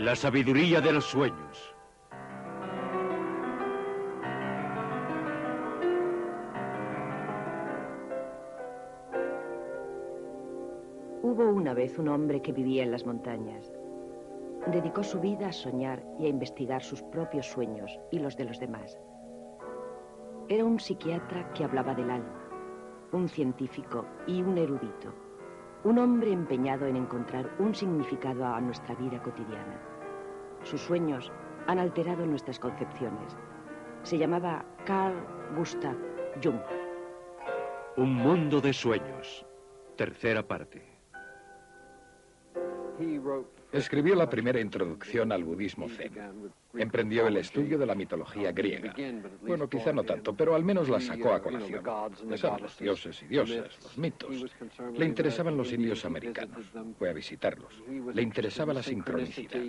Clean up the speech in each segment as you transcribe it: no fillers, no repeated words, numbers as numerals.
La sabiduría de los sueños. Hubo una vez un hombre que vivía en las montañas. Dedicó su vida a soñar y a investigar sus propios sueños y los de los demás. Era un psiquiatra que hablaba del alma, un científico y un erudito. Un hombre empeñado en encontrar un significado a nuestra vida cotidiana. Sus sueños han alterado nuestras concepciones. Se llamaba Carl Gustav Jung. Un mundo de sueños. Tercera parte. Escribió la primera introducción al budismo zen. Emprendió el estudio de la mitología griega. Bueno, quizá no tanto, pero al menos la sacó a colación. Ya saben, los dioses y diosas, los mitos. Le interesaban los indios americanos. Fue a visitarlos. Le interesaba la sincronicidad.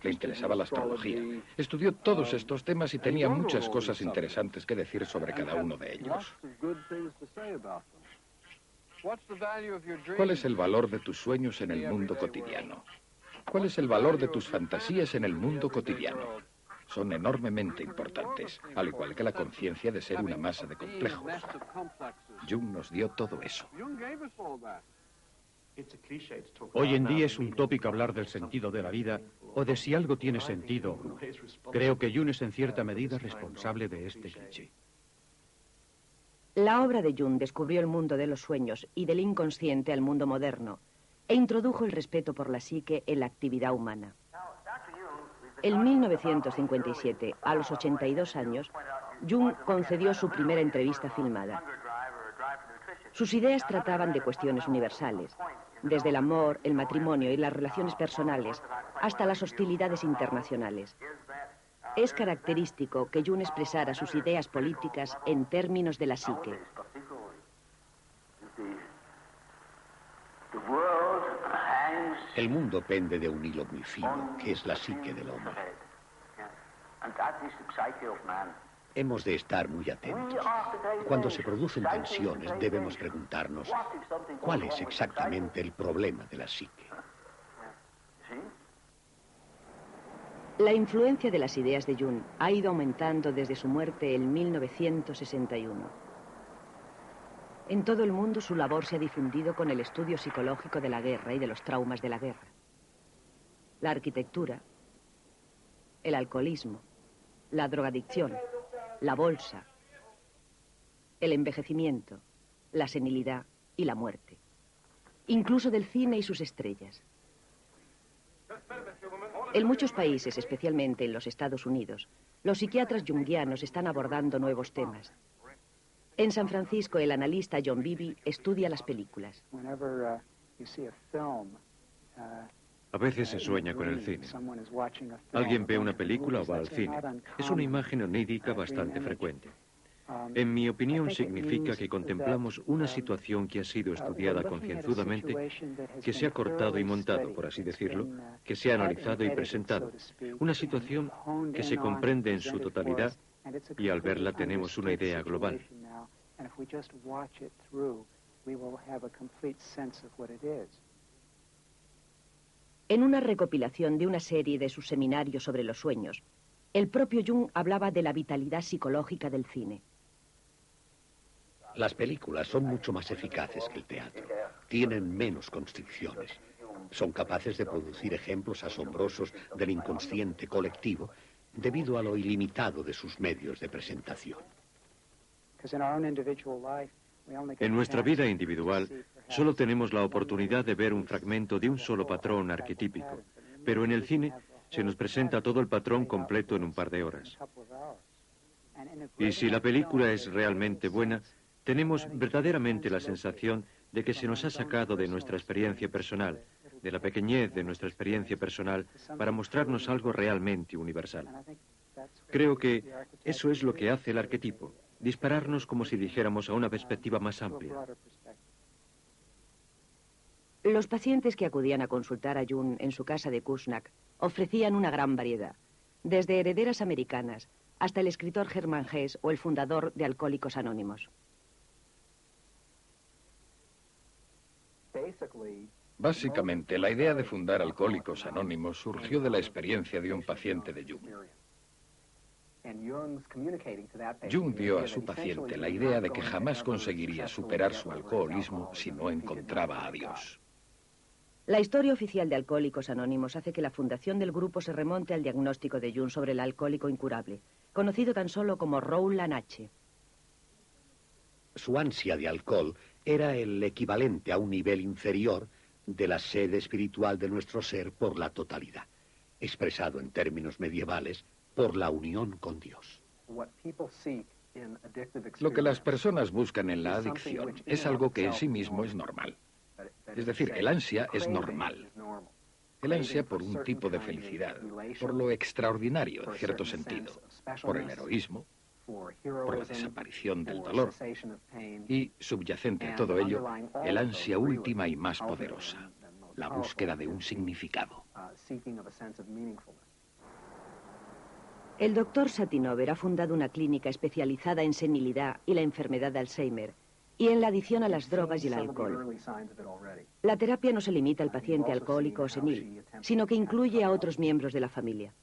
Le interesaba la astrología. Estudió todos estos temas y tenía muchas cosas interesantes que decir sobre cada uno de ellos. ¿Cuál es el valor de tus sueños en el mundo cotidiano? ¿Cuál es el valor de tus fantasías en el mundo cotidiano? Son enormemente importantes, al igual que la conciencia de ser una masa de complejos. Jung nos dio todo eso. Hoy en día es un tópico hablar del sentido de la vida o de si algo tiene sentido o no. Creo que Jung es en cierta medida responsable de este cliché. La obra de Jung descubrió el mundo de los sueños y del inconsciente al mundo moderno e introdujo el respeto por la psique en la actividad humana. En 1957, a los 82 años, Jung concedió su primera entrevista filmada. Sus ideas trataban de cuestiones universales, desde el amor, el matrimonio y las relaciones personales, hasta las hostilidades internacionales. Es característico que Jung expresara sus ideas políticas en términos de la psique. El mundo pende de un hilo muy fino, que es la psique del hombre. Hemos de estar muy atentos. Cuando se producen tensiones, debemos preguntarnos cuál es exactamente el problema de la psique. La influencia de las ideas de Jung ha ido aumentando desde su muerte en 1961. En todo el mundo su labor se ha difundido con el estudio psicológico de la guerra y de los traumas de la guerra. La arquitectura, el alcoholismo, la drogadicción, la bolsa, el envejecimiento, la senilidad y la muerte. Incluso del cine y sus estrellas. En muchos países, especialmente en los Estados Unidos, los psiquiatras junguianos están abordando nuevos temas. En San Francisco, el analista John Bibby estudia las películas. A veces se sueña con el cine. Alguien ve una película o va al cine. Es una imagen onírica bastante frecuente. En mi opinión, significa que contemplamos una situación que ha sido estudiada concienzudamente, que se ha cortado y montado, por así decirlo, que se ha analizado y presentado. Una situación que se comprende en su totalidad y al verla tenemos una idea global. En una recopilación de una serie de sus seminarios sobre los sueños, el propio Jung hablaba de la vitalidad psicológica del cine. Las películas son mucho más eficaces que el teatro. Tienen menos constricciones. Son capaces de producir ejemplos asombrosos del inconsciente colectivo debido a lo ilimitado de sus medios de presentación. En nuestra vida individual, solo tenemos la oportunidad de ver un fragmento de un solo patrón arquetípico, pero en el cine se nos presenta todo el patrón completo en un par de horas. Y si la película es realmente buena, tenemos verdaderamente la sensación de que se nos ha sacado de nuestra experiencia personal, de la pequeñez de nuestra experiencia personal, para mostrarnos algo realmente universal. Creo que eso es lo que hace el arquetipo, dispararnos como si dijéramos a una perspectiva más amplia. Los pacientes que acudían a consultar a Jung en su casa de Kuznach ofrecían una gran variedad, desde herederas americanas hasta el escritor Hermann Hesse o el fundador de Alcohólicos Anónimos. Básicamente, la idea de fundar Alcohólicos Anónimos surgió de la experiencia de un paciente de Jung. Jung dio a su paciente la idea de que jamás conseguiría superar su alcoholismo si no encontraba a Dios. La historia oficial de Alcohólicos Anónimos hace que la fundación del grupo se remonte al diagnóstico de Jung sobre el alcohólico incurable, conocido tan solo como Rowland H. Su ansia de alcohol era el equivalente a un nivel inferior de la sed espiritual de nuestro ser por la totalidad, expresado en términos medievales por la unión con Dios. Lo que las personas buscan en la adicción es algo que en sí mismo es normal. Es decir, el ansia es normal. El ansia por un tipo de felicidad, por lo extraordinario en cierto sentido, por el heroísmo, por la desaparición del dolor y, subyacente a todo ello, el ansia última y más poderosa, la búsqueda de un significado. El doctor Satinover ha fundado una clínica especializada en senilidad y la enfermedad de Alzheimer y en la adicción a las drogas y el alcohol. La terapia no se limita al paciente alcohólico o senil, sino que incluye a otros miembros de la familia.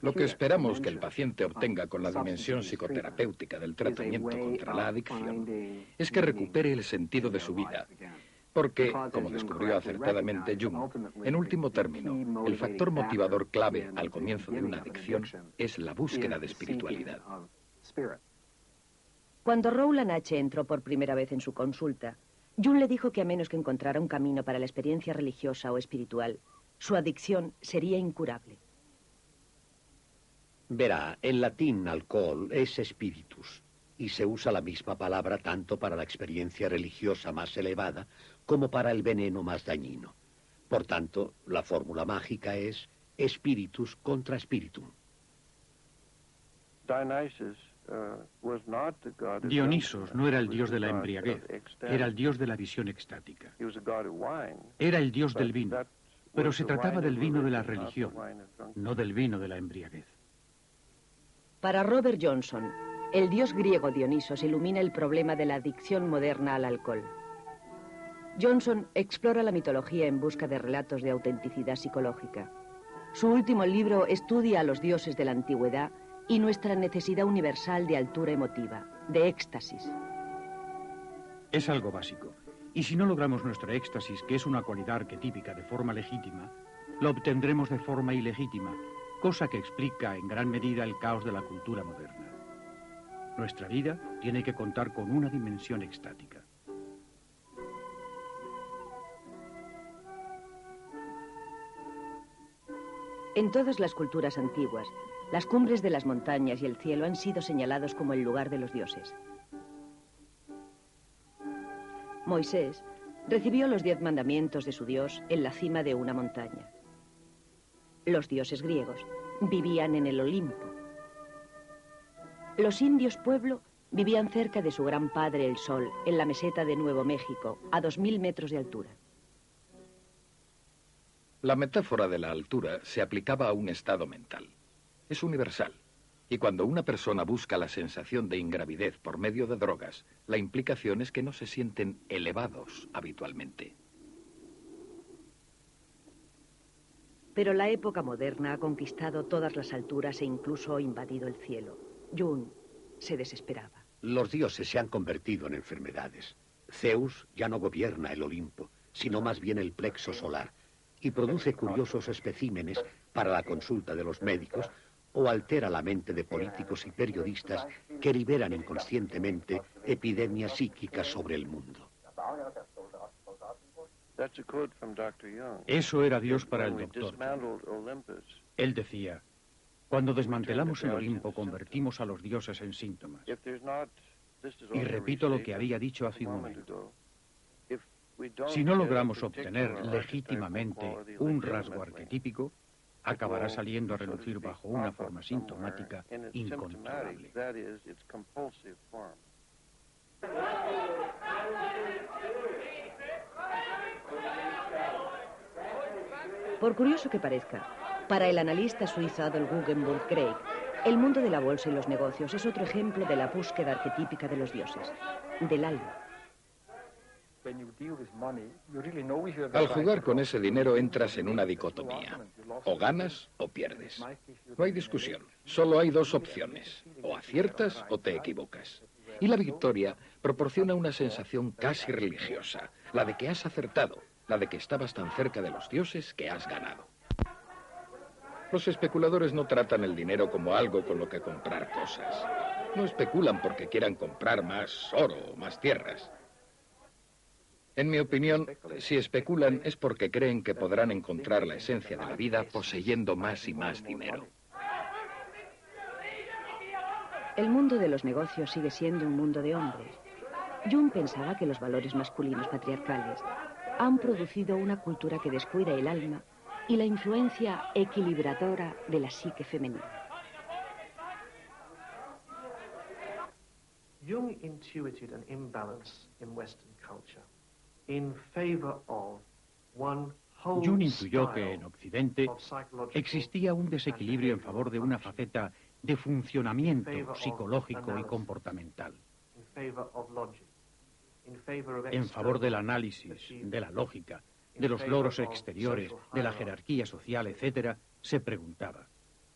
Lo que esperamos que el paciente obtenga con la dimensión psicoterapéutica del tratamiento contra la adicción es que recupere el sentido de su vida. Porque, como descubrió acertadamente Jung, en último término, el factor motivador clave al comienzo de una adicción es la búsqueda de espiritualidad. Cuando Rowland H. entró por primera vez en su consulta, Jung le dijo que a menos que encontrara un camino para la experiencia religiosa o espiritual, su adicción sería incurable. Verá, en latín alcohol es spiritus, y se usa la misma palabra tanto para la experiencia religiosa más elevada como para el veneno más dañino. Por tanto, la fórmula mágica es spiritus contra spiritum. Dionisos no era el dios de la embriaguez, era el dios de la visión extática. Era el dios del vino, pero se trataba del vino de la religión, no del vino de la embriaguez. Para Robert Johnson, el dios griego Dionisos ilumina el problema de la adicción moderna al alcohol. Johnson explora la mitología en busca de relatos de autenticidad psicológica. Su último libro estudia a los dioses de la antigüedad y nuestra necesidad universal de altura emotiva, de éxtasis. Es algo básico. Y si no logramos nuestra éxtasis, que es una cualidad arquetípica de forma legítima, lo obtendremos de forma ilegítima, cosa que explica en gran medida el caos de la cultura moderna. Nuestra vida tiene que contar con una dimensión extática. En todas las culturas antiguas, las cumbres de las montañas y el cielo han sido señalados como el lugar de los dioses. Moisés recibió los 10 mandamientos de su Dios en la cima de una montaña. Los dioses griegos vivían en el Olimpo. Los indios pueblo vivían cerca de su gran padre el Sol, en la meseta de Nuevo México, a 2000 metros de altura. La metáfora de la altura se aplicaba a un estado mental. Es universal. Y cuando una persona busca la sensación de ingravidez por medio de drogas, la implicación es que no se sienten elevados habitualmente. Pero la época moderna ha conquistado todas las alturas e incluso invadido el cielo. Jung se desesperaba. Los dioses se han convertido en enfermedades. Zeus ya no gobierna el Olimpo, sino más bien el plexo solar, y produce curiosos especímenes para la consulta de los médicos o altera la mente de políticos y periodistas que liberan inconscientemente epidemias psíquicas sobre el mundo. Eso era Dios para el doctor. Él decía, cuando desmantelamos el Olimpo convertimos a los dioses en síntomas. Y repito lo que había dicho hace un momento. Si no logramos obtener legítimamente un rasgo arquetípico, acabará saliendo a relucir bajo una forma sintomática incontrolable. Por curioso que parezca, para el analista suizo Adolf Guggenburg Craig, el mundo de la bolsa y los negocios es otro ejemplo de la búsqueda arquetípica de los dioses, del alma. Al jugar con ese dinero entras en una dicotomía. O ganas o pierdes. No hay discusión. Solo hay dos opciones. O aciertas o te equivocas. Y la victoria proporciona una sensación casi religiosa. La de que has acertado. La de que estabas tan cerca de los dioses que has ganado. Los especuladores no tratan el dinero como algo con lo que comprar cosas. No especulan porque quieran comprar más oro o más tierras. En mi opinión, si especulan es porque creen que podrán encontrar la esencia de la vida poseyendo más y más dinero. El mundo de los negocios sigue siendo un mundo de hombres. Jung pensaba que los valores masculinos patriarcales han producido una cultura que descuida el alma y la influencia equilibradora de la psique femenina. Jung intuited an imbalance in Western culture in favor of one whole Jung intuyó que en style Occidente of psychological existía un desequilibrio en favor de una faceta de funcionamiento psicológico y comportamental, in favor of logic, in favor of en favor del external análisis, achievement. de la lógica, de los logros exteriores, de la jerarquía social, etc., se preguntaba,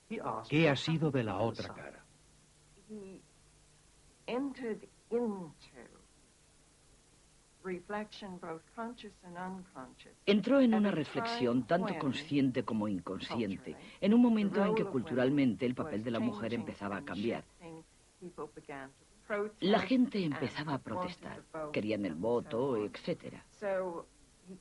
He asked, ¿qué ha sido de la otra cara? He entered into reflection, both conscious and unconscious. Entró en una reflexión tanto consciente como inconsciente, en un momento en que culturalmente el papel de la mujer empezaba a cambiar. La gente empezaba a protestar, querían el voto, etc.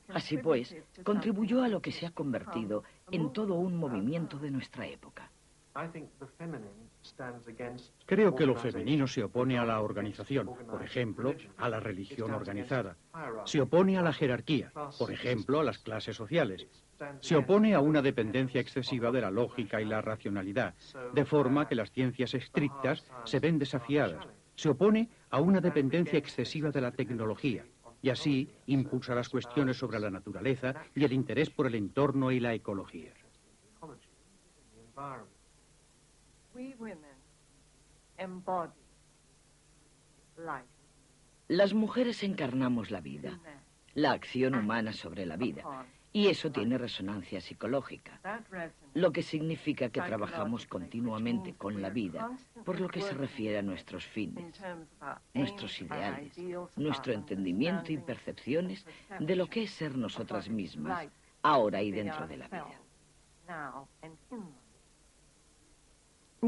Así pues, contribuyó a lo que se ha convertido en todo un movimiento de nuestra época. I think the feminine stands against Creo que lo femenino se opone a la organización, por ejemplo, a la religión organizada. Se opone a la jerarquía, por ejemplo, a las clases sociales. Se opone a una dependencia excesiva de la lógica y la racionalidad, de forma que las ciencias estrictas se ven desafiadas. Se opone a una dependencia excesiva de la tecnología, y así impulsa las cuestiones sobre la naturaleza y el interés por el entorno y la ecología. We women embody life. Las mujeres encarnamos la vida, la acción humana sobre la vida, y eso tiene resonancia psicológica, lo que significa que trabajamos continuamente con la vida, por lo que se refiere a nuestros fines, nuestros ideales, nuestro entendimiento y percepciones de lo que es ser nosotras mismas, ahora y dentro de la vida.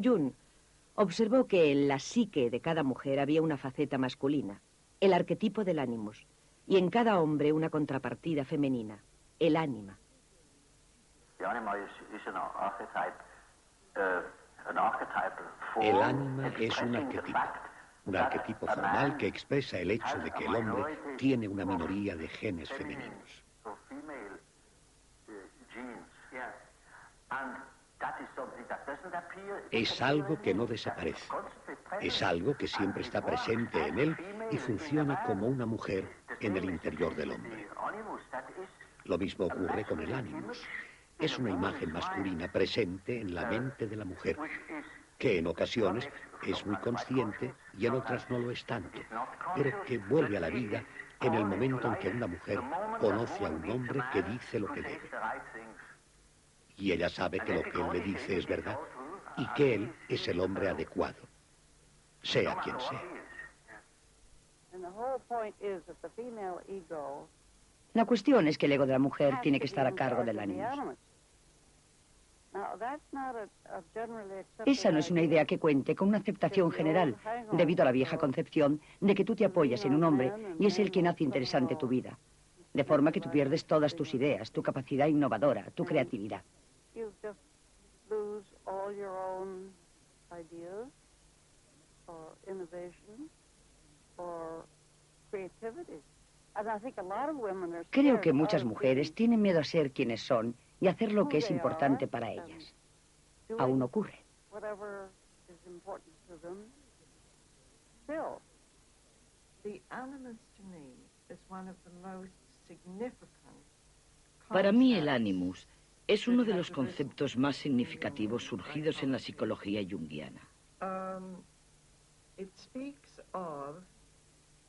Jung observó que en la psique de cada mujer había una faceta masculina, el arquetipo del animus, y en cada hombre una contrapartida femenina, el ánima. El ánima es un arquetipo formal que expresa el hecho de que el hombre tiene una minoría de genes femeninos. Es algo que no desaparece. Es algo que siempre está presente en él y funciona como una mujer en el interior del hombre. Lo mismo ocurre con el animus. Es una imagen masculina presente en la mente de la mujer, que en ocasiones es muy consciente y en otras no lo es tanto, pero que vuelve a la vida en el momento en que una mujer conoce a un hombre que dice lo que debe. Y ella sabe que lo que él le dice es verdad y que él es el hombre adecuado, sea quien sea. La cuestión es que el ego de la mujer tiene que estar a cargo del animus. Esa no es una idea que cuente con una aceptación general, debido a la vieja concepción de que tú te apoyas en un hombre y es él quien hace interesante tu vida. De forma que tú pierdes todas tus ideas, tu capacidad innovadora, tu creatividad. Creo que muchas mujeres tienen miedo a ser quienes son y hacer lo que es importante para ellas. Aún ocurre. Para mí el animus es uno de los conceptos más significativos surgidos en la psicología junguiana. It speaks of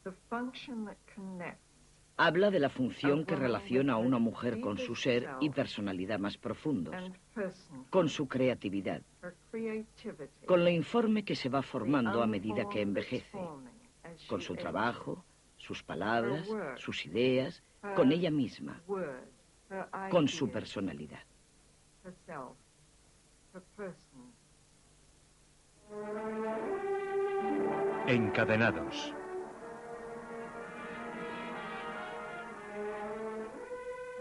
the function that connects Habla de la función que relaciona a una mujer con su ser y personalidad más profundos, con su creatividad, con lo informe que se va formando a medida que envejece, con su trabajo, sus palabras, sus ideas, con ella misma, con su personalidad. Encadenados.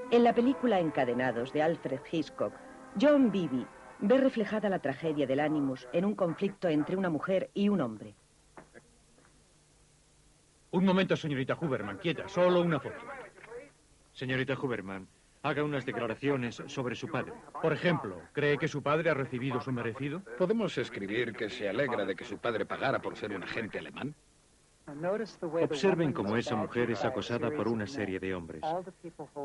En la película Encadenados de Alfred Hitchcock, John Beebe ve reflejada la tragedia del Animus en un conflicto entre una mujer y un hombre. Un momento, señorita Huberman, quieta, solo una foto. Señorita Huberman, haga unas declaraciones sobre su padre. Por ejemplo, ¿cree que su padre ha recibido su merecido? ¿Podemos escribir que se alegra de que su padre pagara por ser un agente alemán? Observen cómo esa mujer es acosada por una serie de hombres.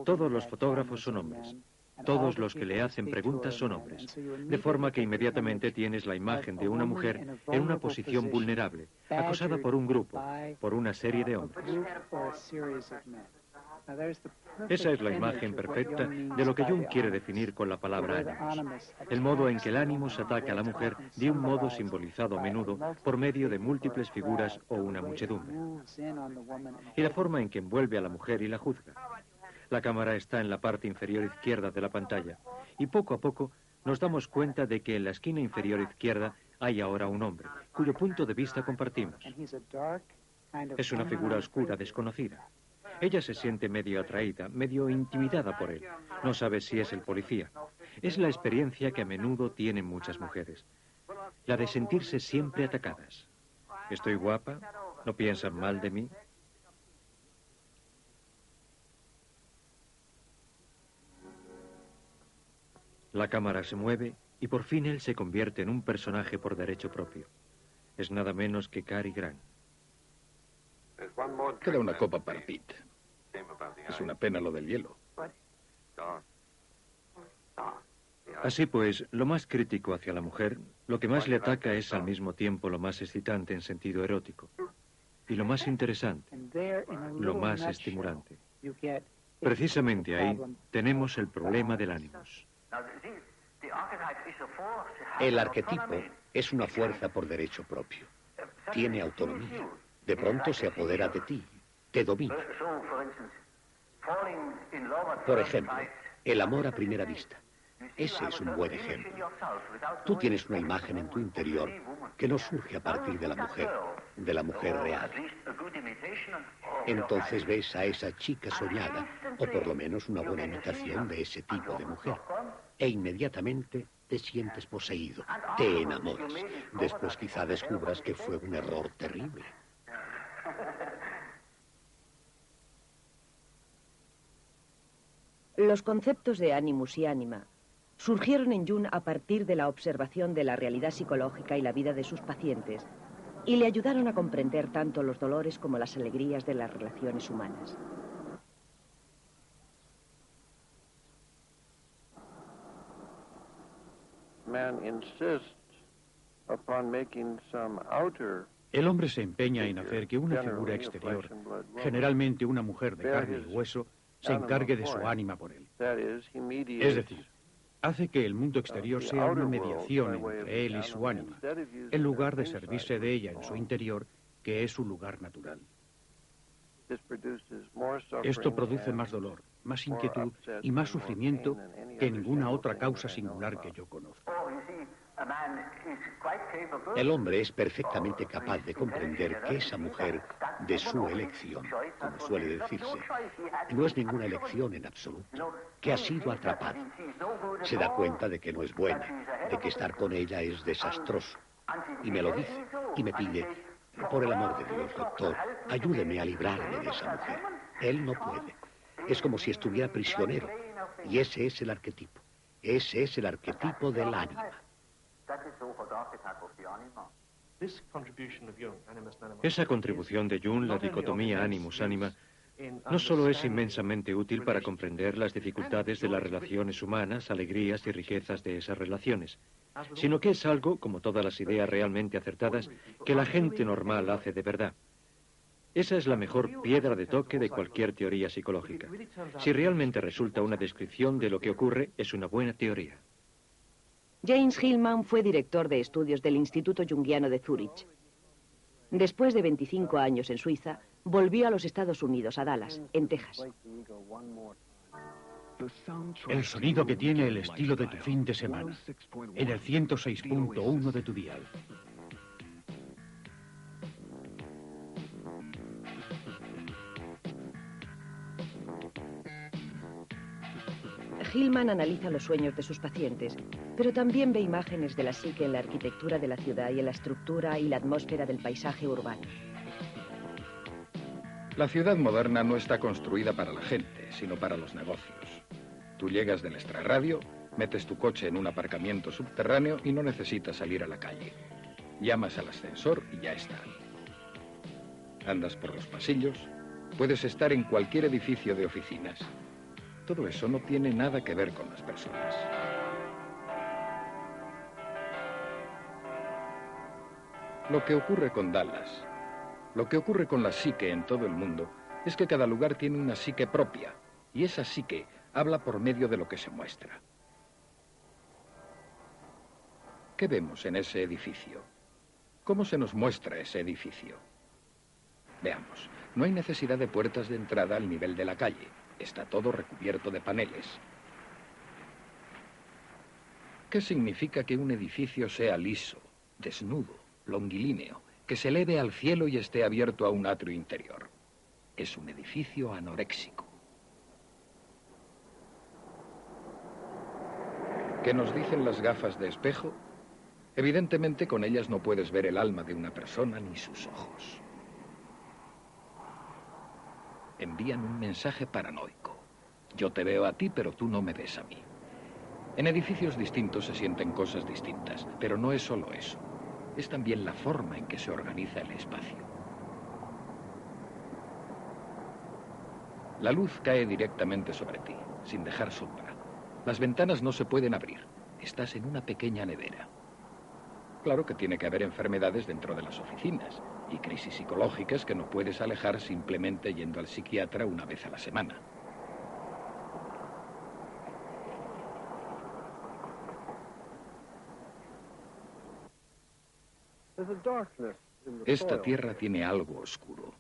Todos los fotógrafos son hombres. Todos los que le hacen preguntas son hombres. De forma que inmediatamente tienes la imagen de una mujer en una posición vulnerable, acosada por un grupo, por una serie de hombres. Esa es la imagen perfecta de lo que Jung quiere definir con la palabra ánimos. El modo en que el ánimos ataca a la mujer de un modo simbolizado a menudo por medio de múltiples figuras o una muchedumbre. Y la forma en que envuelve a la mujer y la juzga. La cámara está en la parte inferior izquierda de la pantalla y poco a poco nos damos cuenta de que en la esquina inferior izquierda hay ahora un hombre, cuyo punto de vista compartimos. Es una figura oscura, desconocida. Ella se siente medio atraída, medio intimidada por él. No sabe si es el policía. Es la experiencia que a menudo tienen muchas mujeres. La de sentirse siempre atacadas. ¿Estoy guapa? ¿No piensan mal de mí? La cámara se mueve y por fin él se convierte en un personaje por derecho propio. Es nada menos que Cary Grant. Queda una copa para Pete. Es una pena lo del hielo. Así pues, lo más crítico hacia la mujer, lo que más le ataca es al mismo tiempo lo más excitante en sentido erótico. Y lo más interesante, lo más estimulante. Precisamente ahí tenemos el problema del ánimos. El arquetipo es una fuerza por derecho propio. Tiene autonomía. De pronto se apodera de ti, te domina. Por ejemplo, el amor a primera vista. Ese es un buen ejemplo. Tú tienes una imagen en tu interior que no surge a partir de la mujer real. Entonces ves a esa chica soñada, o por lo menos una buena imitación de ese tipo de mujer, e inmediatamente te sientes poseído, te enamoras. Después quizá descubras que fue un error terrible. Los conceptos de animus y ánima surgieron en Jung a partir de la observación de la realidad psicológica y la vida de sus pacientes y le ayudaron a comprender tanto los dolores como las alegrías de las relaciones humanas. El hombre se empeña en hacer que una figura exterior, generalmente una mujer de carne y hueso, se encargue de su ánima por él. Es decir, hace que el mundo exterior sea una mediación entre él y su ánima, en lugar de servirse de ella en su interior, que es su lugar natural. Esto produce más dolor, más inquietud y más sufrimiento que ninguna otra causa singular que yo conozco. El hombre es perfectamente capaz de comprender que esa mujer de su elección, como suele decirse, no es ninguna elección en absoluto, que ha sido atrapado. Se da cuenta de que no es buena, de que estar con ella es desastroso. Y me lo dice, y me pide, por el amor de Dios, doctor, ayúdeme a librarme de esa mujer. Él no puede. Es como si estuviera prisionero. Y ese es el arquetipo. Ese es el arquetipo del ánima. Esa contribución de Jung, la dicotomía animus-ánima, no solo es inmensamente útil para comprender las dificultades de las relaciones humanas, alegrías y riquezas de esas relaciones, sino que es algo, como todas las ideas realmente acertadas, que la gente normal hace de verdad. Esa es la mejor piedra de toque de cualquier teoría psicológica. Si realmente resulta una descripción de lo que ocurre, es una buena teoría. James Hillman fue director de estudios del Instituto Jungiano de Zúrich. Después de 25 años en Suiza, volvió a los Estados Unidos, a Dallas, en Texas. El sonido que tiene el estilo de tu fin de semana, en el 106.1 de tu dial. Hillman analiza los sueños de sus pacientes, pero también ve imágenes de la psique en la arquitectura de la ciudad y en la estructura y la atmósfera del paisaje urbano. La ciudad moderna no está construida para la gente, sino para los negocios. Tú llegas del extrarradio, metes tu coche en un aparcamiento subterráneo y no necesitas salir a la calle. Llamas al ascensor y ya está. Andas por los pasillos, puedes estar en cualquier edificio de oficinas. Todo eso no tiene nada que ver con las personas. Lo que ocurre con Dallas, lo que ocurre con la psique en todo el mundo, es que cada lugar tiene una psique propia, y esa psique habla por medio de lo que se muestra. ¿Qué vemos en ese edificio? ¿Cómo se nos muestra ese edificio? Veamos, no hay necesidad de puertas de entrada al nivel de la calle. Está todo recubierto de paneles. ¿Qué significa que un edificio sea liso, desnudo, longilíneo, que se eleve al cielo y esté abierto a un atrio interior? Es un edificio anoréxico. ¿Qué nos dicen las gafas de espejo? Evidentemente con ellas no puedes ver el alma de una persona ni sus ojos. Envían un mensaje paranoico. Yo te veo a ti, pero tú no me ves a mí. En edificios distintos se sienten cosas distintas, pero no es solo eso. Es también la forma en que se organiza el espacio. La luz cae directamente sobre ti, sin dejar sombra. Las ventanas no se pueden abrir. Estás en una pequeña nevera. Claro que tiene que haber enfermedades dentro de las oficinas y crisis psicológicas que no puedes alejar simplemente yendo al psiquiatra una vez a la semana. Esta tierra tiene algo oscuro.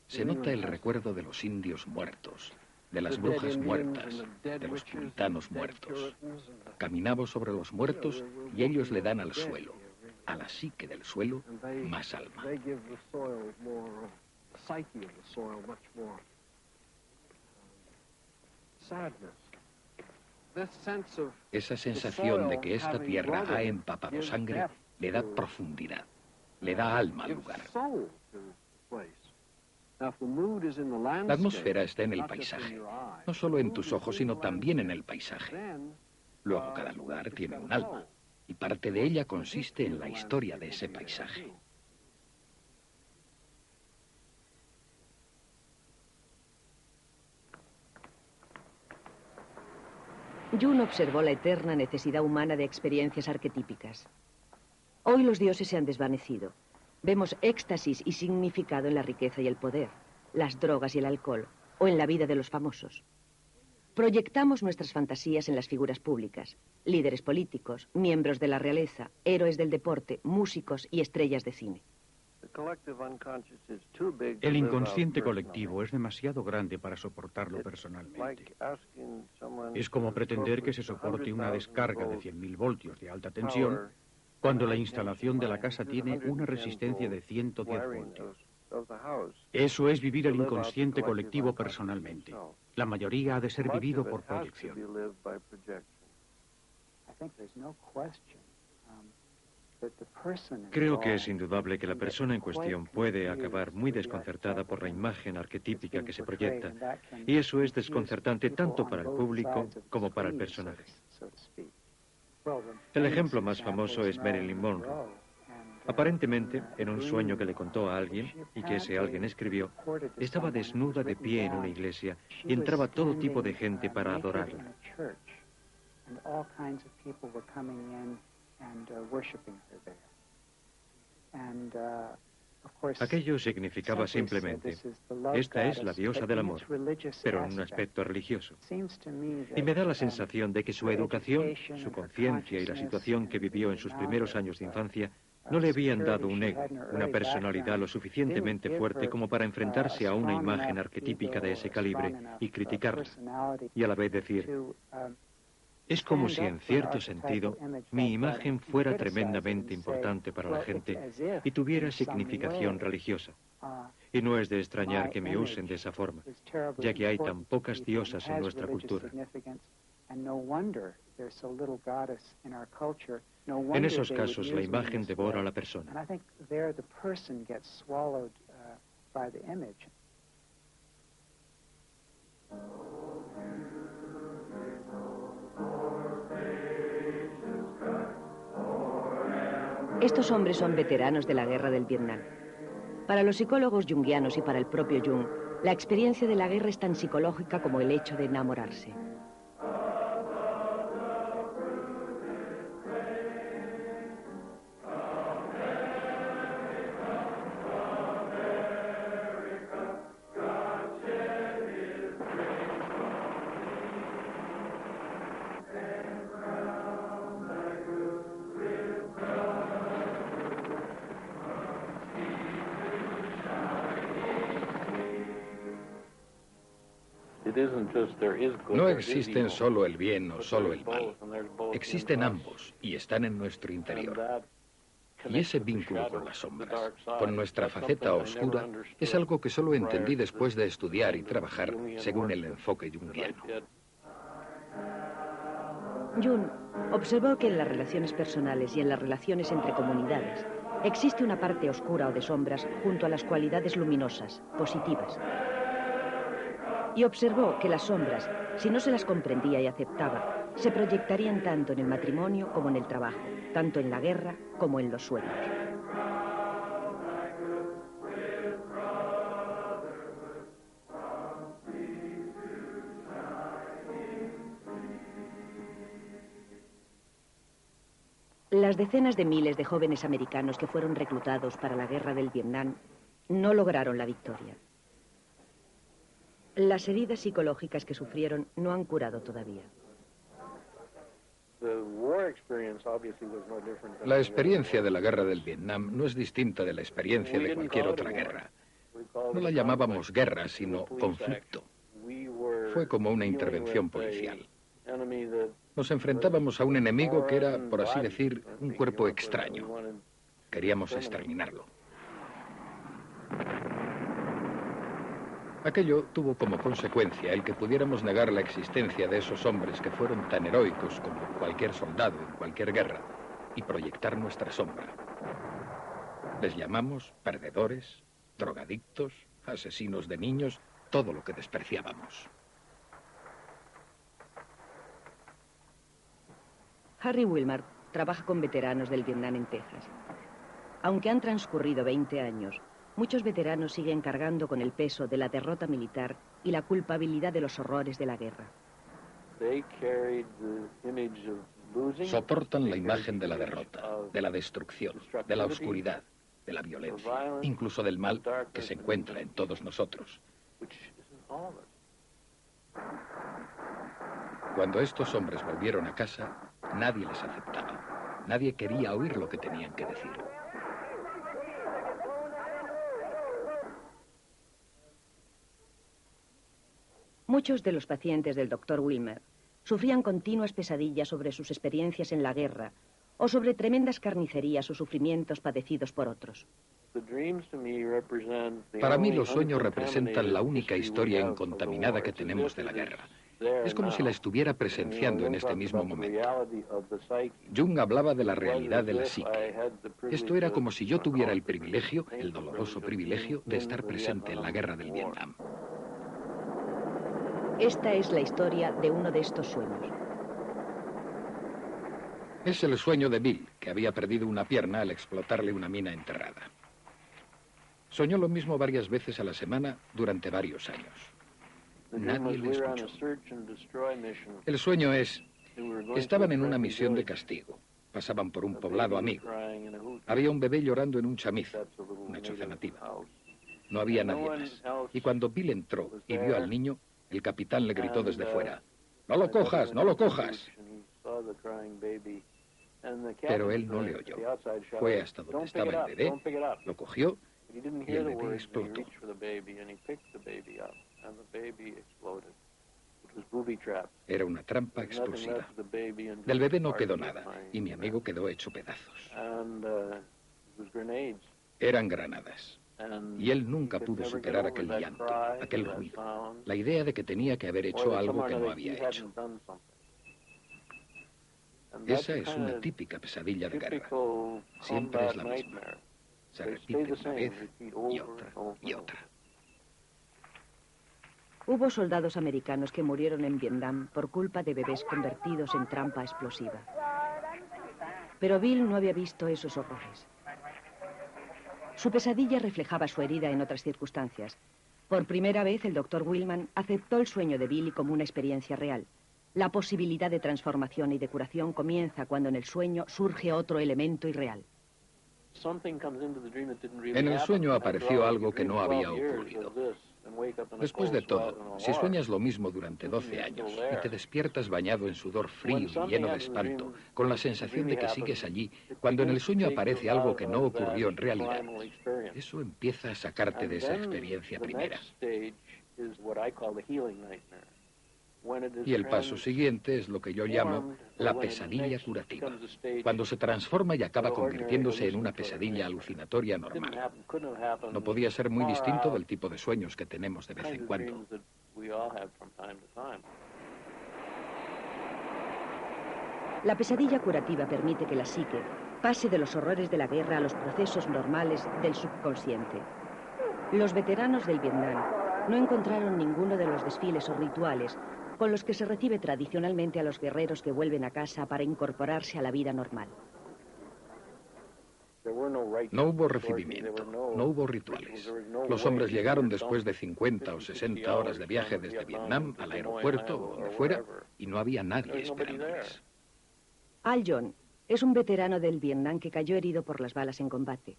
Se nota el recuerdo de los indios muertos, de las brujas muertas, de los puritanos muertos. Caminamos sobre los muertos y ellos le dan al suelo, a la psique del suelo, más alma. Esa sensación de que esta tierra ha empapado sangre le da profundidad, le da alma al lugar. La atmósfera está en el paisaje, no solo en tus ojos, sino también en el paisaje. Luego cada lugar tiene un alma, y parte de ella consiste en la historia de ese paisaje. Jung observó la eterna necesidad humana de experiencias arquetípicas. Hoy los dioses se han desvanecido. Vemos éxtasis y significado en la riqueza y el poder, las drogas y el alcohol, o en la vida de los famosos. Proyectamos nuestras fantasías en las figuras públicas, líderes políticos, miembros de la realeza, héroes del deporte, músicos y estrellas de cine. El inconsciente colectivo es demasiado grande para soportarlo personalmente. Es como pretender que se soporte una descarga de 100.000 voltios de alta tensión cuando la instalación de la casa tiene una resistencia de 110 voltios. Eso es vivir el inconsciente colectivo personalmente. La mayoría ha de ser vivido por proyección. Creo que es indudable que la persona en cuestión puede acabar muy desconcertada por la imagen arquetípica que se proyecta, y eso es desconcertante tanto para el público como para el personaje. El ejemplo más famoso es Marilyn Monroe. Aparentemente, en un sueño que le contó a alguien, y que ese alguien escribió, estaba desnuda de pie en una iglesia y entraba todo tipo de gente para adorarla. Aquello significaba simplemente, esta es la diosa del amor, pero en un aspecto religioso. Y me da la sensación de que su educación, su conciencia y la situación que vivió en sus primeros años de infancia no le habían dado un ego, una personalidad lo suficientemente fuerte como para enfrentarse a una imagen arquetípica de ese calibre y criticarla, y a la vez decir, es como si en cierto sentido mi imagen fuera tremendamente importante para la gente y tuviera significación religiosa. Y no es de extrañar que me usen de esa forma, ya que hay tan pocas diosas en nuestra cultura. En esos casos la imagen devora a la persona. Estos hombres son veteranos de la guerra del Vietnam. Para los psicólogos junguianos y para el propio Jung, la experiencia de la guerra es tan psicológica como el hecho de enamorarse. No existen solo el bien o solo el mal. Existen ambos y están en nuestro interior. Y ese vínculo con las sombras, con nuestra faceta oscura, es algo que solo entendí después de estudiar y trabajar según el enfoque junguiano. Jung observó que en las relaciones personales y en las relaciones entre comunidades existe una parte oscura o de sombras junto a las cualidades luminosas, positivas. Y observó que las sombras, si no se las comprendía y aceptaba, se proyectarían tanto en el matrimonio como en el trabajo, tanto en la guerra como en los sueños. Las decenas de miles de jóvenes americanos que fueron reclutados para la guerra del Vietnam no lograron la victoria. Las heridas psicológicas que sufrieron no han curado todavía. La experiencia de la guerra del Vietnam no es distinta de la experiencia de cualquier otra guerra. No la llamábamos guerra, sino conflicto. Fue como una intervención policial. Nos enfrentábamos a un enemigo que era, por así decir, un cuerpo extraño. Queríamos exterminarlo. Aquello tuvo como consecuencia el que pudiéramos negar la existencia de esos hombres que fueron tan heroicos como cualquier soldado en cualquier guerra y proyectar nuestra sombra. Les llamamos perdedores, drogadictos, asesinos de niños, todo lo que despreciábamos. Harry Wilmar trabaja con veteranos del Vietnam en Texas. Aunque han transcurrido 20 años, muchos veteranos siguen cargando con el peso de la derrota militar y la culpabilidad de los horrores de la guerra. Soportan la imagen de la derrota, de la destrucción, de la oscuridad, de la violencia, incluso del mal que se encuentra en todos nosotros. Cuando estos hombres volvieron a casa, nadie les aceptaba. Nadie quería oír lo que tenían que decir. Muchos de los pacientes del Dr. Wilmer sufrían continuas pesadillas sobre sus experiencias en la guerra o sobre tremendas carnicerías o sufrimientos padecidos por otros. Para mí los sueños representan la única historia incontaminada que tenemos de la guerra. Es como si la estuviera presenciando en este mismo momento. Jung hablaba de la realidad de la psique. Esto era como si yo tuviera el privilegio, el doloroso privilegio, de estar presente en la guerra del Vietnam. Esta es la historia de uno de estos sueños. Es el sueño de Bill, que había perdido una pierna al explotarle una mina enterrada. Soñó lo mismo varias veces a la semana durante varios años. Nadie le escuchó. El sueño es, estaban en una misión de castigo. Pasaban por un poblado amigo. Había un bebé llorando en un chamizo, una choza nativa. No había nadie más. Y cuando Bill entró y vio al niño, el capitán le gritó desde fuera: ¡No lo cojas, no lo cojas! Pero él no le oyó. Fue hasta donde estaba el bebé, lo cogió y el bebé explotó. Era una trampa explosiva. Del bebé no quedó nada y mi amigo quedó hecho pedazos. Eran granadas. Y él nunca pudo superar aquel llanto, aquel ruido, la idea de que tenía que haber hecho algo que no había hecho. Esa es una típica pesadilla de guerra. Siempre es la misma. Se repite una vez y otra y otra. Hubo soldados americanos que murieron en Vietnam por culpa de bebés convertidos en trampa explosiva. Pero Bill no había visto esos horrores. Su pesadilla reflejaba su herida en otras circunstancias. Por primera vez, el doctor Willman aceptó el sueño de Billy como una experiencia real. La posibilidad de transformación y de curación comienza cuando en el sueño surge otro elemento irreal. En el sueño apareció algo que no había ocurrido. Después de todo, si sueñas lo mismo durante 12 años y te despiertas bañado en sudor frío y lleno de espanto, con la sensación de que sigues allí, cuando en el sueño aparece algo que no ocurrió en realidad, eso empieza a sacarte de esa experiencia primera. Y el paso siguiente es lo que yo llamo la pesadilla curativa, cuando se transforma y acaba convirtiéndose en una pesadilla alucinatoria normal. No podía ser muy distinto del tipo de sueños que tenemos de vez en cuando. La pesadilla curativa permite que la psique pase de los horrores de la guerra a los procesos normales del subconsciente. Los veteranos del Vietnam no encontraron ninguno de los desfiles o rituales con los que se recibe tradicionalmente a los guerreros que vuelven a casa para incorporarse a la vida normal. No hubo recibimiento, no hubo rituales. Los hombres llegaron después de 50 o 60 horas de viaje desde Vietnam al aeropuerto o donde fuera y no había nadie esperándoles. Al John es un veterano del Vietnam que cayó herido por las balas en combate.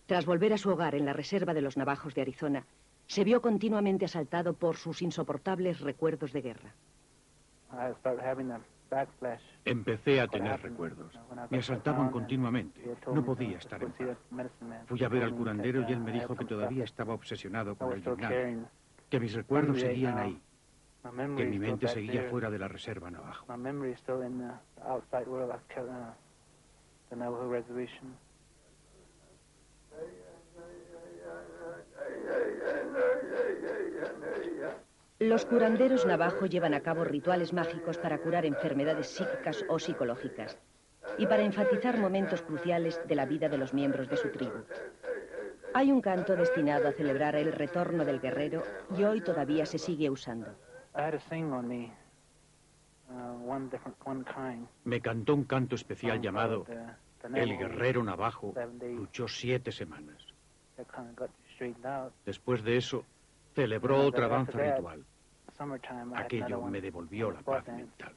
Tras volver a su hogar en la reserva de los Navajos de Arizona, se vio continuamente asaltado por sus insoportables recuerdos de guerra. Empecé a tener recuerdos. Me asaltaban continuamente. No podía estar en paz. Fui a ver al curandero y él me dijo que todavía estaba obsesionado con el Vietnam, que mis recuerdos seguían ahí, que mi mente seguía fuera de la reserva Navajo. Los curanderos navajo llevan a cabo rituales mágicos para curar enfermedades psíquicas o psicológicas y para enfatizar momentos cruciales de la vida de los miembros de su tribu. Hay un canto destinado a celebrar el retorno del guerrero y hoy todavía se sigue usando. Me cantó un canto especial llamado El guerrero navajo luchó 7 semanas. Después de eso, celebró otra danza ritual. Aquello me devolvió la paz mental.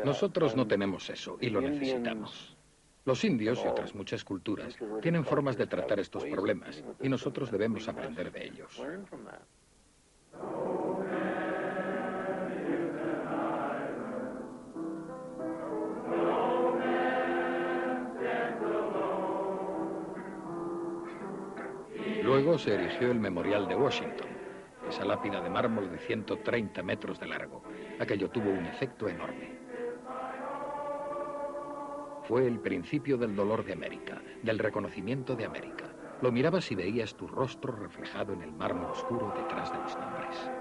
Nosotros no tenemos eso y lo necesitamos. Los indios y otras muchas culturas tienen formas de tratar estos problemas y nosotros debemos aprender de ellos. Luego se erigió el Memorial de Washington, esa lápida de mármol de 130 metros de largo. Aquello tuvo un efecto enorme. Fue el principio del dolor de América, del reconocimiento de América. Lo mirabas y veías tu rostro reflejado en el mármol oscuro detrás de los nombres.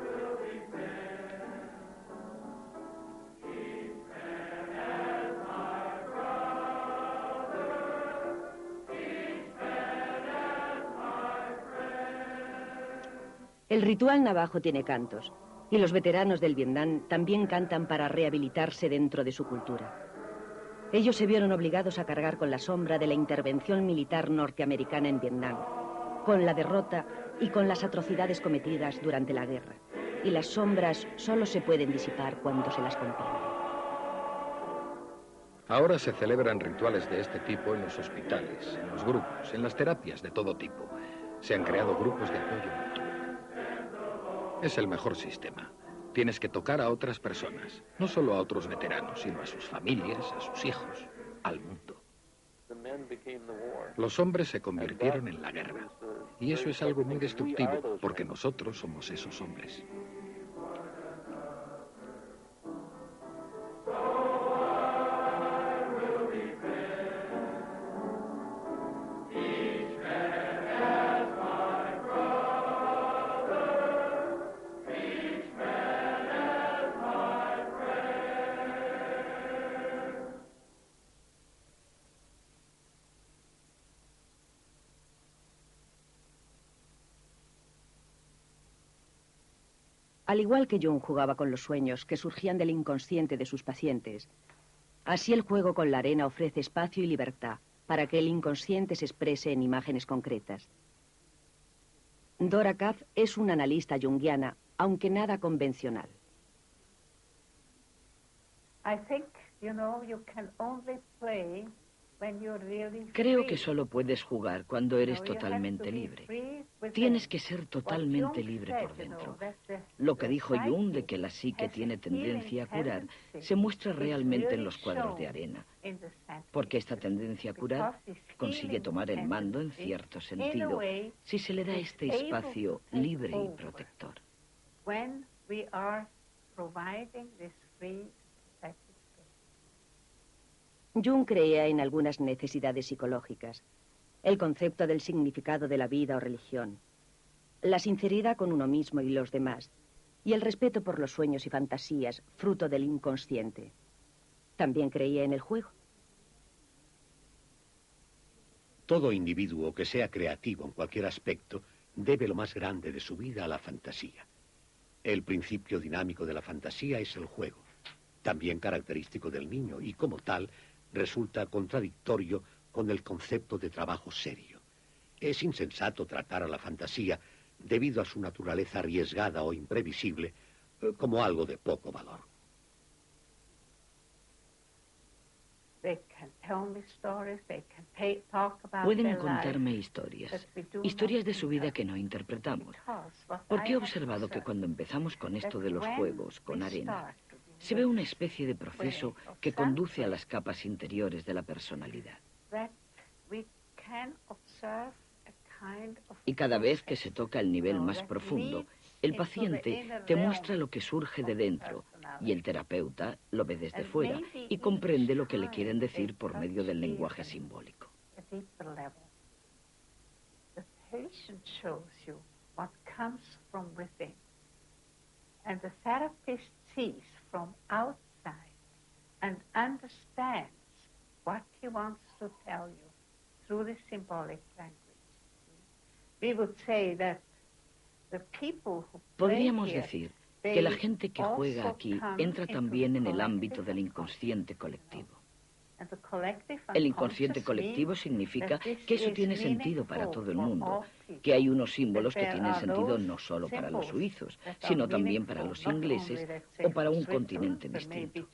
El ritual navajo tiene cantos, y los veteranos del Vietnam también cantan para rehabilitarse dentro de su cultura. Ellos se vieron obligados a cargar con la sombra de la intervención militar norteamericana en Vietnam, con la derrota y con las atrocidades cometidas durante la guerra. y las sombras solo se pueden disipar cuando se las comprende. Ahora se celebran rituales de este tipo en los hospitales, en los grupos, en las terapias de todo tipo. Se han creado grupos de apoyo mutuo. Es el mejor sistema. Tienes que tocar a otras personas, no solo a otros veteranos, sino a sus familias, a sus hijos, al mundo. Los hombres se convirtieron en la guerra. Y eso es algo muy destructivo, porque nosotros somos esos hombres. Al igual que Jung jugaba con los sueños que surgían del inconsciente de sus pacientes, así el juego con la arena ofrece espacio y libertad para que el inconsciente se exprese en imágenes concretas. Dora Kaff es una analista junguiana, aunque nada convencional. Creo que solo puedes jugar cuando eres totalmente libre. Tienes que ser totalmente libre por dentro. Lo que dijo Jung de que la psique tiene tendencia a curar se muestra realmente en los cuadros de arena, porque esta tendencia a curar consigue tomar el mando en cierto sentido si se le da este espacio libre y protector. Jung creía en algunas necesidades psicológicas, el concepto del significado de la vida o religión, la sinceridad con uno mismo y los demás, y el respeto por los sueños y fantasías, fruto del inconsciente. También creía en el juego. Todo individuo que sea creativo en cualquier aspecto debe lo más grande de su vida a la fantasía. El principio dinámico de la fantasía es el juego, también característico del niño, y como tal, resulta contradictorio con el concepto de trabajo serio. Es insensato tratar a la fantasía, debido a su naturaleza arriesgada o imprevisible, como algo de poco valor. Pueden contarme historias de su vida que no interpretamos. Porque he observado que cuando empezamos con esto de los juegos, con arena, se ve una especie de proceso que conduce a las capas interiores de la personalidad. Y cada vez que se toca el nivel más profundo, el paciente te muestra lo que surge de dentro y el terapeuta lo ve desde fuera y comprende lo que le quieren decir por medio del lenguaje simbólico. From outside and understands what he wants to tell you through the symbolic language. We would say that the people who Podríamos decir que la gente que juega aquí entra también en el ámbito del inconsciente colectivo. El inconsciente colectivo significa que eso tiene sentido para todo el mundo, que hay unos símbolos que tienen sentido no solo para los suizos, sino también para los ingleses o para un continente distinto.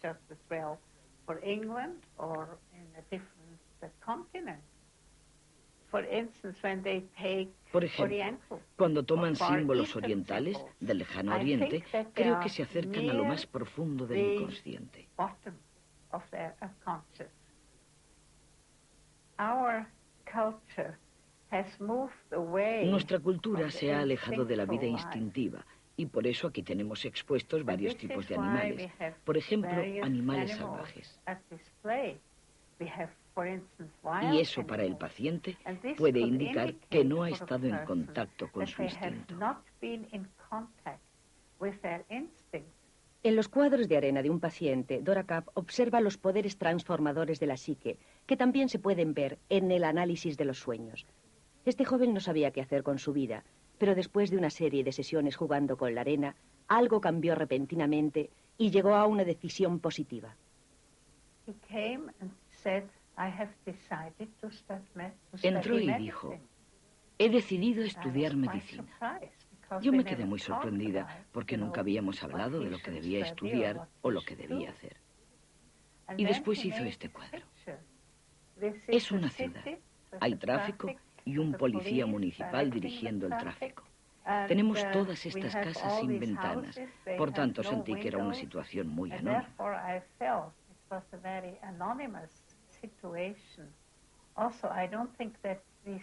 Por ejemplo, cuando toman símbolos orientales del lejano oriente, creo que se acercan a lo más profundo del inconsciente. Nuestra cultura se ha alejado de la vida instintiva y por eso aquí tenemos expuestos varios tipos de animales. Por ejemplo, animales salvajes. Y eso para el paciente puede indicar que no ha estado en contacto con su instinto. En los cuadros de arena de un paciente, Dora Kaff observa los poderes transformadores de la psique, que también se pueden ver en el análisis de los sueños. Este joven no sabía qué hacer con su vida, pero después de una serie de sesiones jugando con la arena, algo cambió repentinamente y llegó a una decisión positiva. Entró y dijo, he decidido estudiar medicina. Yo me quedé muy sorprendida porque nunca habíamos hablado de lo que debía estudiar o lo que debía hacer. Y después hizo este cuadro. Es una ciudad. Hay tráfico y un policía municipal dirigiendo el tráfico. Tenemos todas estas casas sin ventanas. Por tanto, sentí que era una situación muy anónima.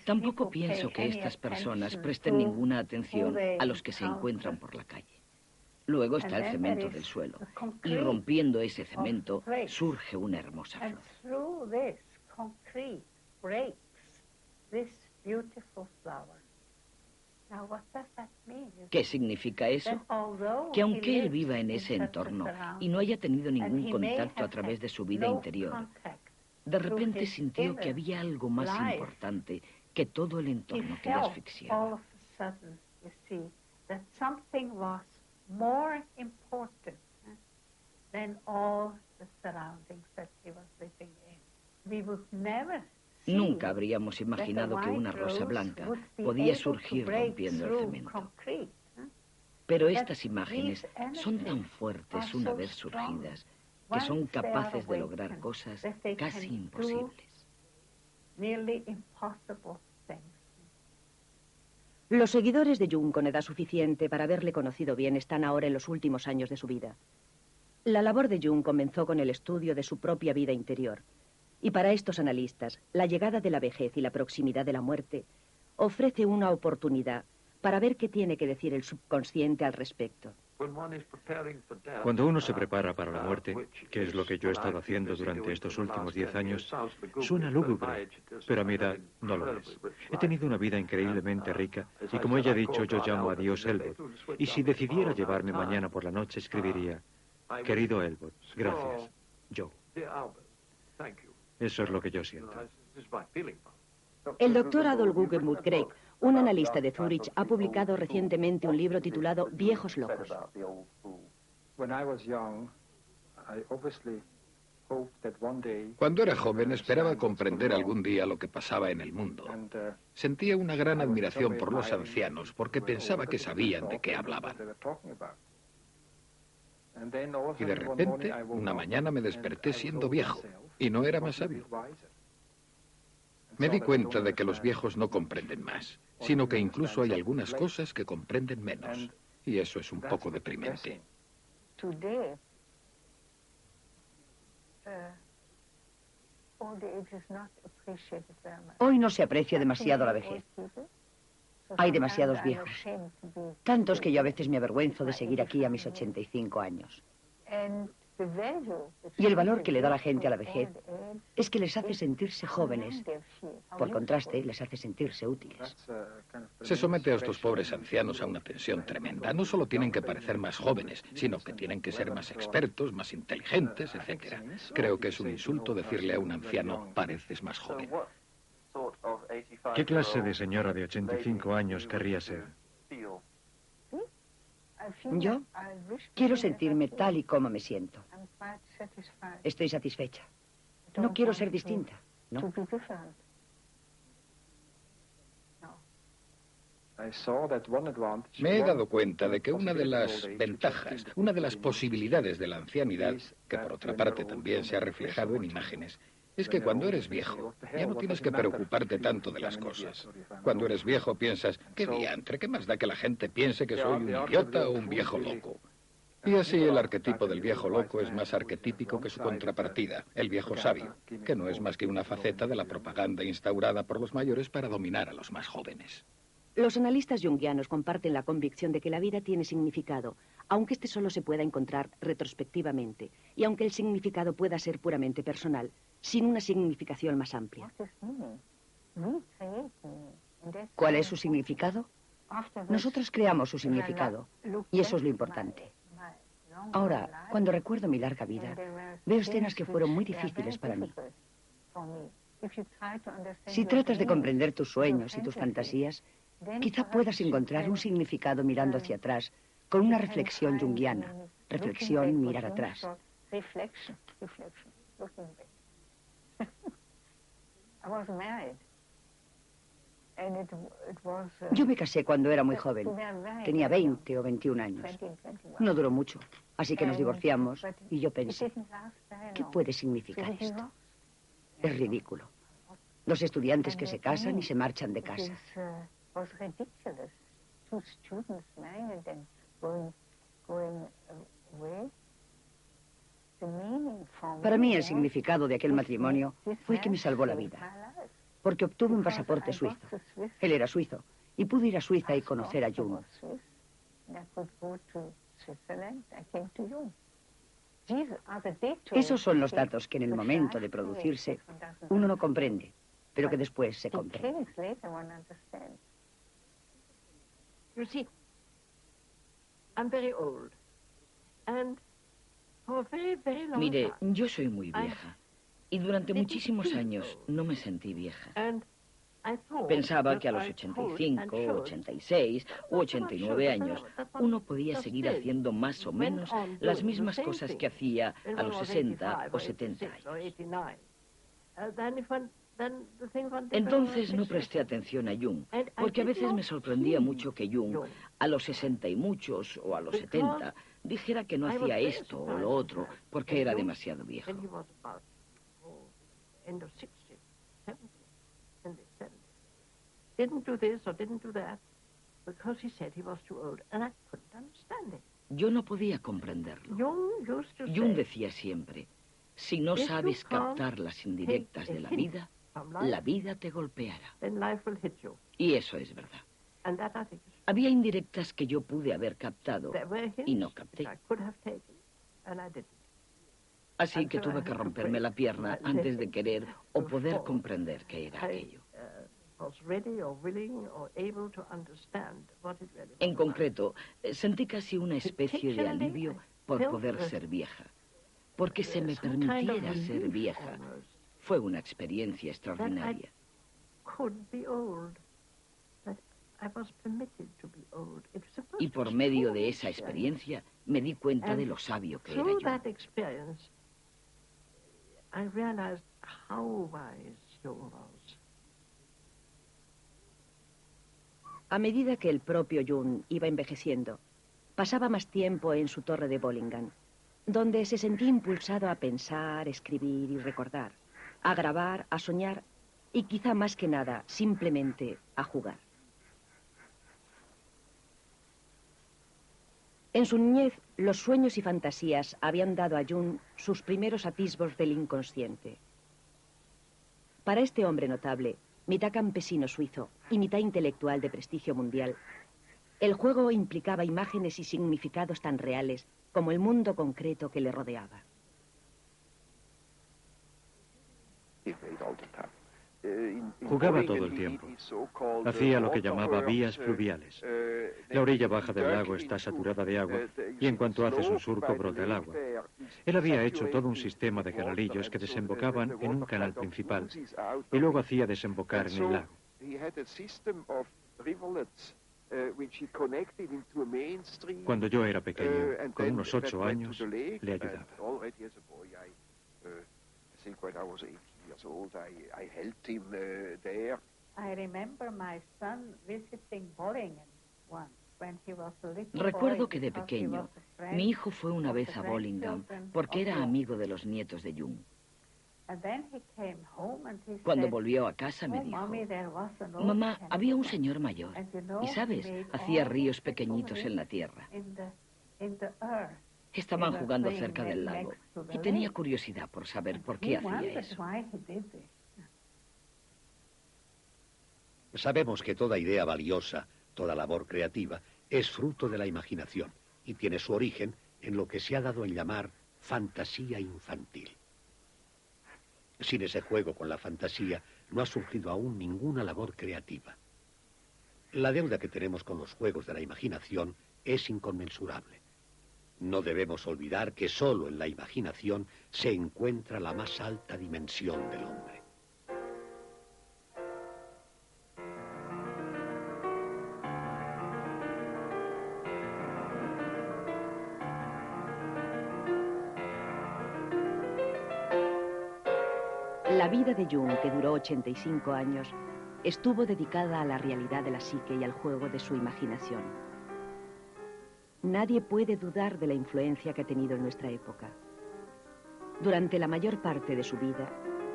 Tampoco pienso que estas personas presten ninguna atención a los que se encuentran por la calle. Luego está el cemento del suelo, y rompiendo ese cemento surge una hermosa flor. ¿Qué significa eso? Que aunque él viva en ese entorno y no haya tenido ningún contacto a través de su vida interior, de repente sintió que había algo más importante que todo el entorno que le asfixiaba. Nunca habríamos imaginado que una rosa blanca podía surgir rompiendo el cemento. Pero estas imágenes son tan fuertes una vez surgidas que son capaces de lograr cosas casi imposibles. Los seguidores de Jung con edad suficiente para haberle conocido bien están ahora en los últimos años de su vida. La labor de Jung comenzó con el estudio de su propia vida interior. Y para estos analistas, la llegada de la vejez y la proximidad de la muerte ofrece una oportunidad para ver qué tiene que decir el subconsciente al respecto. Cuando uno se prepara para la muerte, que es lo que yo he estado haciendo durante estos últimos 10 años, suena lúgubre, pero a mi edad no lo es. He tenido una vida increíblemente rica y, como ella ha dicho, yo llamo a Dios Elwood. Y si decidiera llevarme mañana por la noche, escribiría: querido Elwood, gracias, Joe. Eso es lo que yo siento. El doctor Adolf Guggenmuth Craig, un analista de Zúrich, ha publicado recientemente un libro titulado Viejos locos. Cuando era joven esperaba comprender algún día lo que pasaba en el mundo. Sentía una gran admiración por los ancianos porque pensaba que sabían de qué hablaban. Y de repente, una mañana me desperté siendo viejo y no era más sabio. Me di cuenta de que los viejos no comprenden más, sino que incluso hay algunas cosas que comprenden menos. Y eso es un poco deprimente. Hoy no se aprecia demasiado la vejez. Hay demasiados viejos. Tantos que yo a veces me avergüenzo de seguir aquí a mis 85 años. Y el valor que le da la gente a la vejez es que les hace sentirse jóvenes. Por contraste, les hace sentirse útiles. Se somete a estos pobres ancianos a una tensión tremenda. No solo tienen que parecer más jóvenes, sino que tienen que ser más expertos, más inteligentes, etc. Creo que es un insulto decirle a un anciano: pareces más joven. ¿Qué clase de señora de 85 años querría ser? Yo quiero sentirme tal y como me siento. Estoy satisfecha. No quiero ser distinta, ¿no? Me he dado cuenta de que una de las ventajas, una de las posibilidades de la ancianidad, que por otra parte también se ha reflejado en imágenes, es que cuando eres viejo ya no tienes que preocuparte tanto de las cosas. Cuando eres viejo piensas: ¿qué diantre? ¿Qué más da que la gente piense que soy un idiota o un viejo loco? Y así el arquetipo del viejo loco es más arquetípico que su contrapartida, el viejo sabio, que no es más que una faceta de la propaganda instaurada por los mayores para dominar a los más jóvenes. Los analistas junguianos comparten la convicción de que la vida tiene significado, aunque este solo se pueda encontrar retrospectivamente, y aunque el significado pueda ser puramente personal, sin una significación más amplia. ¿Cuál es su significado? Nosotros creamos su significado, y eso es lo importante. Ahora, cuando recuerdo mi larga vida, veo escenas que fueron muy difíciles para mí. Si tratas de comprender tus sueños y tus fantasías, quizá puedas encontrar un significado mirando hacia atrás, con una reflexión junguiana. Reflexión, mirar atrás. Yo me casé cuando era muy joven. Tenía 20 o 21 años. No duró mucho, así que nos divorciamos y yo pensé, ¿qué puede significar esto? Es ridículo. Los estudiantes que se casan y se marchan de casa. Para mí el significado de aquel matrimonio fue que me salvó la vida, porque obtuve un pasaporte suizo. Él era suizo y pude ir a Suiza y conocer a Jung. Esos son los datos que en el momento de producirse uno no comprende, pero que después se comprende. You see, I'm very old. And for a very, very long Mire, time, yo soy muy vieja y durante muchísimos años no me sentí vieja. Pensaba que a los 85, 86 u 89 años uno podía seguir haciendo más o menos las mismas cosas que hacía a los 60 o 70 años. Entonces no presté atención a Jung, porque a veces me sorprendía mucho que Jung, a los 60 y muchos o a los 70, dijera que no hacía esto o lo otro, porque era demasiado viejo. Yo no podía comprenderlo. Jung decía siempre, si no sabes captar las indirectas de la vida te golpeará. Y eso es verdad. Había indirectas que yo pude haber captado y no capté. Así que tuve que romperme la pierna antes de querer o poder comprender qué era aquello. En concreto, sentí casi una especie de alivio por poder ser vieja. Porque se me permitiera ser vieja. Fue una experiencia extraordinaria. Y por medio de esa experiencia me di cuenta de lo sabio que era yo. A medida que el propio Jung iba envejeciendo, pasaba más tiempo en su torre de Bollingen, donde se sentía impulsado a pensar, escribir y recordar, a grabar, a soñar y quizá más que nada, simplemente a jugar. En su niñez, los sueños y fantasías habían dado a Jung sus primeros atisbos del inconsciente. Para este hombre notable, mitad campesino suizo y mitad intelectual de prestigio mundial, el juego implicaba imágenes y significados tan reales como el mundo concreto que le rodeaba. Jugaba todo el tiempo. Hacía lo que llamaba vías fluviales. La orilla baja del lago está saturada de agua y en cuanto haces un surco brota el agua. Él había hecho todo un sistema de canalillos que desembocaban en un canal principal y luego hacía desembocar en el lago. Cuando yo era pequeño, con unos 8 años, le ayudaba. Recuerdo que de pequeño, mi hijo fue una vez a Bollingen porque era amigo de los nietos de Jung. Cuando volvió a casa me dijo, mamá, había un señor mayor y, ¿sabes? Hacía ríos pequeñitos en la tierra. Estaban jugando cerca del lago y tenía curiosidad por saber por qué hacía eso. Sabemos que toda idea valiosa, toda labor creativa, es fruto de la imaginación y tiene su origen en lo que se ha dado en llamar fantasía infantil. Sin ese juego con la fantasía no ha surgido aún ninguna labor creativa. La deuda que tenemos con los juegos de la imaginación es inconmensurable. No debemos olvidar que solo en la imaginación se encuentra la más alta dimensión del hombre. La vida de Jung, que duró 85 años, estuvo dedicada a la realidad de la psique y al juego de su imaginación. Nadie puede dudar de la influencia que ha tenido en nuestra época. Durante la mayor parte de su vida,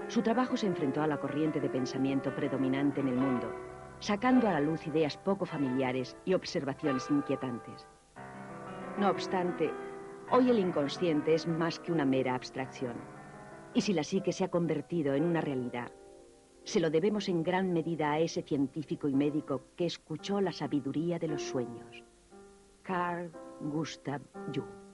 su trabajo se enfrentó a la corriente de pensamiento predominante en el mundo, sacando a la luz ideas poco familiares y observaciones inquietantes. No obstante, hoy el inconsciente es más que una mera abstracción. Y si la psique se ha convertido en una realidad, se lo debemos en gran medida a ese científico y médico que escuchó la sabiduría de los sueños, Carl Gustav Jung.